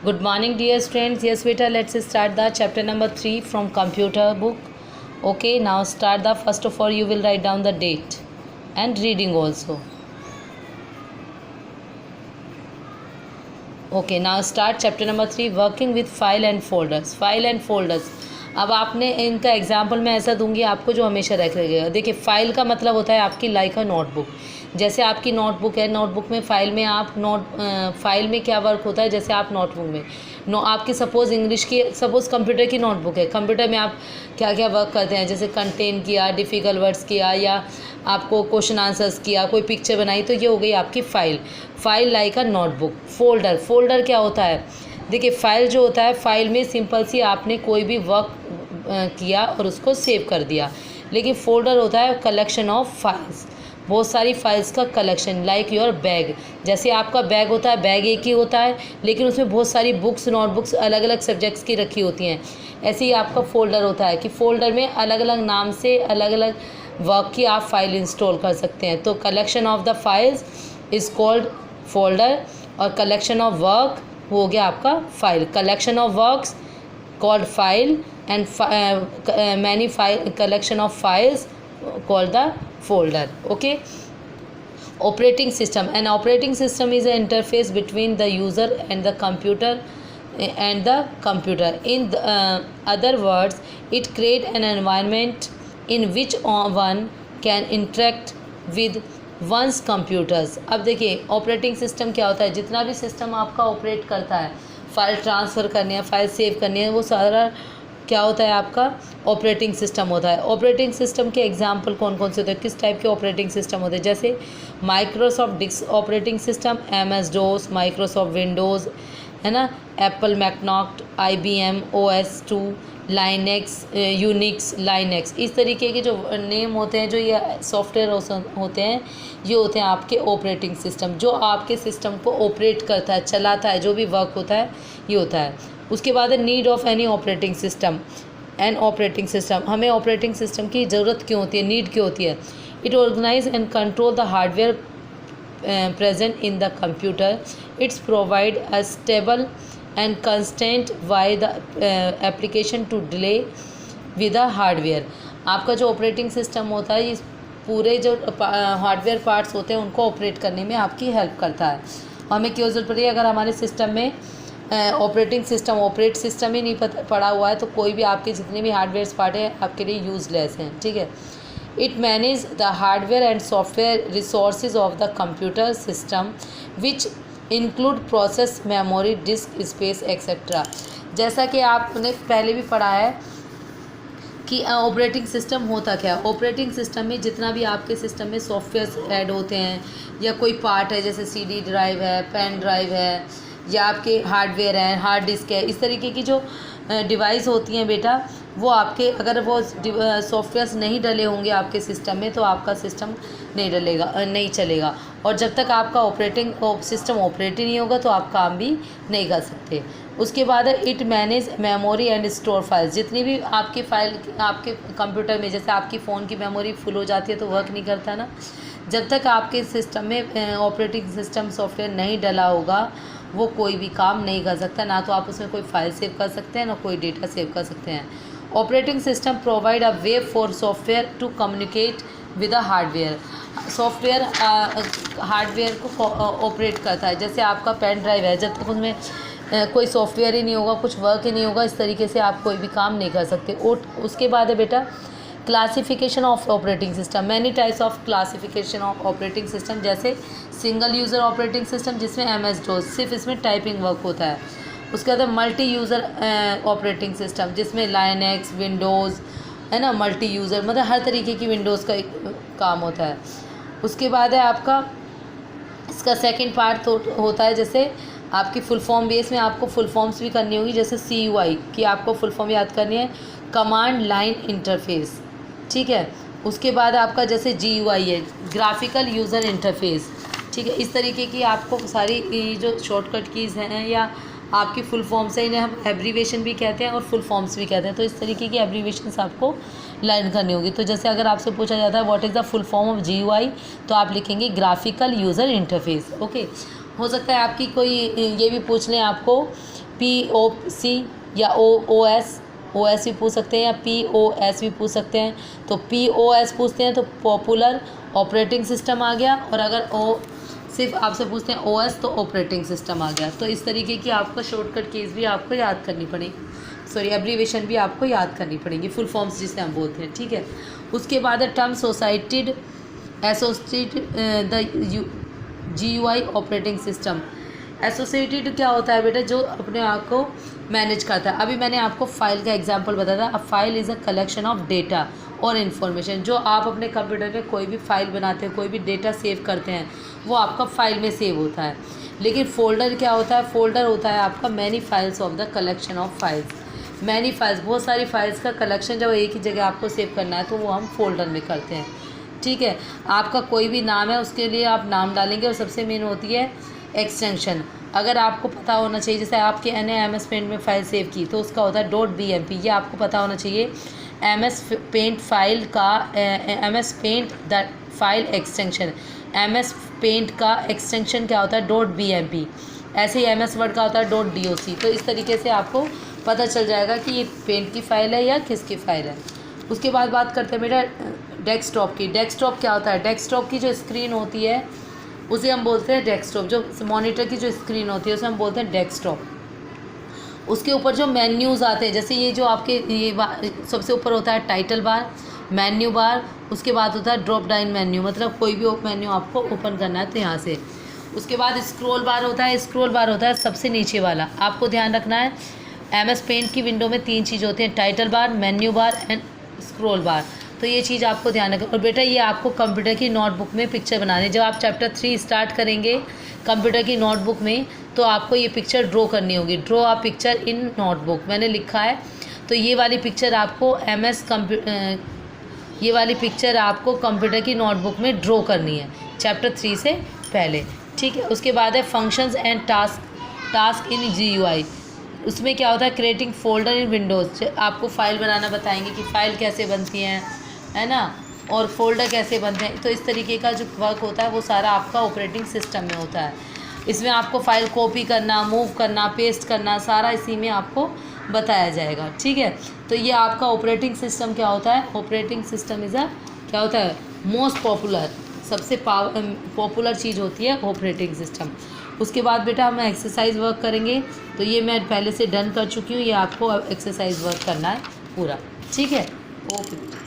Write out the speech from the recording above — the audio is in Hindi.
Good morning, dear students. Yes, beta, let's start the chapter number 3 from computer book. Okay, now start the first of all, you will write down the date and reading also. Okay, now start chapter number 3, working with file and folders. File and folders. अब आपने इनका एग्जाम्पल मैं ऐसा दूंगी आपको जो हमेशा रख लगेगा. देखिए, फाइल का मतलब होता है आपकी लाइक अ नोटबुक. जैसे आपकी नोटबुक है, नोटबुक में फाइल में आप फाइल में क्या वर्क होता है, जैसे आप नोटबुक में आपकी सपोज़ इंग्लिश की, सपोज़ कंप्यूटर की नोटबुक है. कंप्यूटर में आप क्या क्या वर्क करते हैं, जैसे कंटेन किया, डिफ़िकल्ट वर्ड्स किया, या आपको क्वेश्चन आंसर्स किया, कोई पिक्चर बनाई, तो ये हो गई आपकी file. File like a notebook. Folder क्या होता है, देखिए फाइल जो होता है, फाइल में सिंपल सी आपने कोई भी वर्क किया और उसको सेव कर दिया. लेकिन फोल्डर होता है कलेक्शन ऑफ फाइल्स, बहुत सारी फाइल्स का कलेक्शन. लाइक योर बैग, जैसे आपका बैग होता है, बैग एक ही होता है लेकिन उसमें बहुत सारी बुक्स, नोटबुक्स अलग अलग सब्जेक्ट्स की रखी होती हैं. ऐसे ही आपका फोल्डर होता है कि फोल्डर में अलग अलग नाम से अलग अलग वर्क की आप फाइल इंस्टॉल कर सकते हैं. तो collection of the files is called folder, और कलेक्शन ऑफ वर्क हो गया आपका file. Collection of works called file, and many file collection of files called the folder. Okay, operating system. An operating system is an interface between the user and the computer in other words, it create an environment in which one can interact with one's computers. अब देखिए ऑपरेटिंग सिस्टम क्या होता है, जितना भी सिस्टम आपका ऑपरेट करता है, फाइल ट्रांसफ़र करनी है, फाइल सेव करनी है, वो सारा क्या होता है आपका ऑपरेटिंग सिस्टम होता है. ऑपरेटिंग सिस्टम के एग्जांपल कौन कौन से होते हैं, किस टाइप के ऑपरेटिंग सिस्टम होते हैं, जैसे Microsoft disk operating system, MS-DOS, Microsoft Windows, है ना, एप्पल मैकनॉक्ट, IBM OS2, Linux, Unix, Linux. इस तरीके के जो नेम होते हैं, जो ये सॉफ्टवेयर होते हैं, ये होते हैं आपके ऑपरेटिंग सिस्टम, जो आपके सिस्टम को ऑपरेट करता है, चलाता है, जो भी वर्क होता है ये होता है. उसके बाद है need of any operating system. An operating system, हमें ऑपरेटिंग सिस्टम की ज़रूरत क्यों होती है, नीड क्यों होती है. It organise and control the hardware present in the computer. It's provide a stable and constant by the application to delay with the hardware. आपका जो ऑपरेटिंग सिस्टम होता है, इस पूरे जो हार्डवेयर पार्ट्स होते हैं उनको ऑपरेट करने में आपकी हेल्प करता है. हमें क्यों ज़रूरत पड़ी है, अगर हमारे सिस्टम में ऑपरेटिंग सिस्टम ही नहीं पड़ा हुआ है तो कोई भी आपके जितने भी हार्डवेयर पार्ट हैं आपके लिए यूजलेस हैं. ठीक है. It manages the hardware and software resources of the computer system, which include process, memory, disk space, etc. जैसा कि आपने पहले भी पढ़ा है कि ऑपरेटिंग सिस्टम होता क्या है. ऑपरेटिंग सिस्टम में जितना भी आपके सिस्टम में सॉफ्टवेयर ऐड होते हैं, या कोई पार्ट है, जैसे CD ड्राइव है, पेन ड्राइव है, या आपके हार्डवेयर है, हार्ड डिस्क है, इस तरीके की जो डिवाइस होती हैं बेटा, वो आपके अगर वो सॉफ्टवेयर्स नहीं डले होंगे आपके सिस्टम में तो आपका सिस्टम नहीं चलेगा. और जब तक आपका सिस्टम ऑपरेट ही नहीं होगा तो आप काम भी नहीं कर सकते. उसके बाद it manage memory and store files. जितनी भी आपकी फ़ाइल आपके कंप्यूटर में, जैसे आपकी फ़ोन की मेमोरी फुल हो जाती है तो वर्क नहीं करता ना, जब तक आपके सिस्टम में ऑपरेटिंग सिस्टम सॉफ्टवेयर नहीं डला होगा वो कोई भी काम नहीं कर सकता. ना तो आप उसमें कोई फाइल सेव कर सकते हैं, ना कोई डेटा सेव कर सकते हैं. Operating system provide a way for software to communicate with the hardware. Software hardware को ऑपरेट करता है. जैसे आपका पेन ड्राइव है, जब तक उसमें कोई सॉफ्टवेयर ही नहीं होगा, कुछ वर्क ही नहीं होगा, इस तरीके से आप कोई भी काम नहीं कर सकते. उसके बाद है बेटा classification of operating system. Many types of classification of operating system, जैसे सिंगल यूज़र ऑपरेटिंग सिस्टम जिसमें MS-DOS, सिर्फ इसमें टाइपिंग वर्क होता है. उसके बाद मल्टी यूज़र ऑपरेटिंग सिस्टम जिसमें लाइनेक्स, विंडोज़, है ना, मल्टी यूज़र, मतलब हर तरीके की विंडोज़ का एक काम होता है. उसके बाद है आपका इसका सेकंड पार्ट तो होता है, जैसे आपकी फुल फॉर्म बेस में आपको फुल फॉर्म्स भी करनी होगी, जैसे CUI की आपको फुल फॉर्म याद करनी है, कमांड लाइन इंटरफेस. ठीक है. उसके बाद आपका जैसे GUI है, ग्राफिकल यूज़र इंटरफेस. ठीक है. इस तरीके की आपको सारी जो शॉर्टकट कीज़ हैं या आपकी फुल फॉर्म से, इन्हें हम एब्रीवेशन भी कहते हैं और फुल फॉर्म्स भी कहते हैं, तो इस तरीके की एब्रीवेशंस आपको लर्न करनी होगी. तो जैसे अगर आपसे पूछा जाता है what is the full form of GUI, तो आप लिखेंगे ग्राफिकल यूज़र इंटरफेस. ओके. हो सकता है आपकी कोई ये भी पूछ लें आपको POC या OS भी पूछ सकते हैं या POS भी पूछ सकते हैं। तो POS पूछते हैं तो पॉपुलर ऑपरेटिंग सिस्टम आ गया, और अगर सिर्फ आपसे पूछते हैं OS तो ऑपरेटिंग सिस्टम आ गया। तो इस तरीके की आपको शॉर्टकट कीज भी आपको याद करनी पड़ेगी, सॉरी एब्रीवेशन भी आपको याद करनी पड़ेगी, फुल फॉर्म्स जिसे हम बोलते हैं, ठीक है। उसके बाद है term associated associated the GUI operating system. Associated क्या होता है बेटा, जो अपने आप को मैनेज करता है। अभी मैंने आपको फाइल का एग्जांपल बताया था। अब file is a collection of data और इन्फॉर्मेशन। जो आप अपने कंप्यूटर में कोई भी फाइल बनाते हैं, कोई भी डेटा सेव करते हैं, वो आपका फाइल में सेव होता है। लेकिन फोल्डर क्या होता है, फोल्डर होता है आपका many files of the collection of files. Many files, बहुत सारी फाइल्स का कलेक्शन जब एक ही जगह आपको सेव करना है तो वो हम फोल्डर में करते हैं, ठीक है। आपका कोई भी नाम है उसके लिए आप नाम डालेंगे, और सबसे मेन होती है एक्सटेंशन। अगर आपको पता होना चाहिए, जैसे आपके MS पेंट में फ़ाइल सेव की तो उसका होता है .bmp, ये आपको पता होना चाहिए। MS पेंट फाइल का MS paint the file extension, MS paint का एक्सटेंशन क्या होता है .bmp। ऐसे ही MS वर्ड का होता है .doc। तो इस तरीके से आपको पता चल जाएगा कि ये पेंट की फ़ाइल है या किसकी फ़ाइल है। उसके बाद बात करते हैं बेटा डेस्कटॉप की। डेस्कटॉप क्या होता है, डेस्कटॉप की जो स्क्रीन होती है उसे हम बोलते हैं डेस्कटॉप। जो मॉनिटर की जो स्क्रीन होती है उसे हम बोलते हैं डेस्कटॉप। उसके ऊपर जो मेन्यूज़ आते हैं, जैसे ये जो आपके ये सबसे ऊपर होता है टाइटल बार, मेन्यू बार, उसके बाद होता है ड्रॉप डाउन मेन्यू, मतलब कोई भी मेन्यू आपको ओपन करना है तो यहाँ से। उसके बाद स्क्रॉल बार होता है। स्क्रॉल बार होता है सबसे नीचे वाला। आपको ध्यान रखना है MS पेंट की विंडो में 3 चीज़ होती हैं, title bar, menu bar and scroll बार। तो ये चीज़ आपको ध्यान रखें। और बेटा ये आपको कंप्यूटर की नोटबुक में पिक्चर बनानी है। जब आप चैप्टर 3 स्टार्ट करेंगे कंप्यूटर की नोटबुक में तो आपको ये पिक्चर ड्रॉ करनी होगी। Draw a picture in notebook मैंने लिखा है। तो ये वाली पिक्चर आपको ये वाली पिक्चर आपको कंप्यूटर की नोटबुक में ड्रॉ करनी है चैप्टर 3 से पहले, ठीक है। उसके बाद है functions and task in GUI। उसमें क्या होता है, क्रिएटिंग फोल्डर इन विंडोज़। आपको फ़ाइल बनाना बताएंगे कि फ़ाइल कैसे बनती हैं, है ना, और फोल्डर कैसे बनते हैं। तो इस तरीके का जो वर्क होता है वो सारा आपका ऑपरेटिंग सिस्टम में होता है। इसमें आपको फ़ाइल कॉपी करना, मूव करना, पेस्ट करना, सारा इसी में आपको बताया जाएगा, ठीक है। तो ये आपका ऑपरेटिंग सिस्टम क्या होता है, ऑपरेटिंग सिस्टम इज़ अ क्या होता है, मोस्ट पॉपुलर, सबसे पॉपुलर चीज़ होती है ऑपरेटिंग सिस्टम। उसके बाद बेटा हम एक्सरसाइज वर्क करेंगे। तो ये मैं पहले से डन कर चुकी हूँ, ये आपको एक्सरसाइज वर्क करना है पूरा, ठीक है। ओके।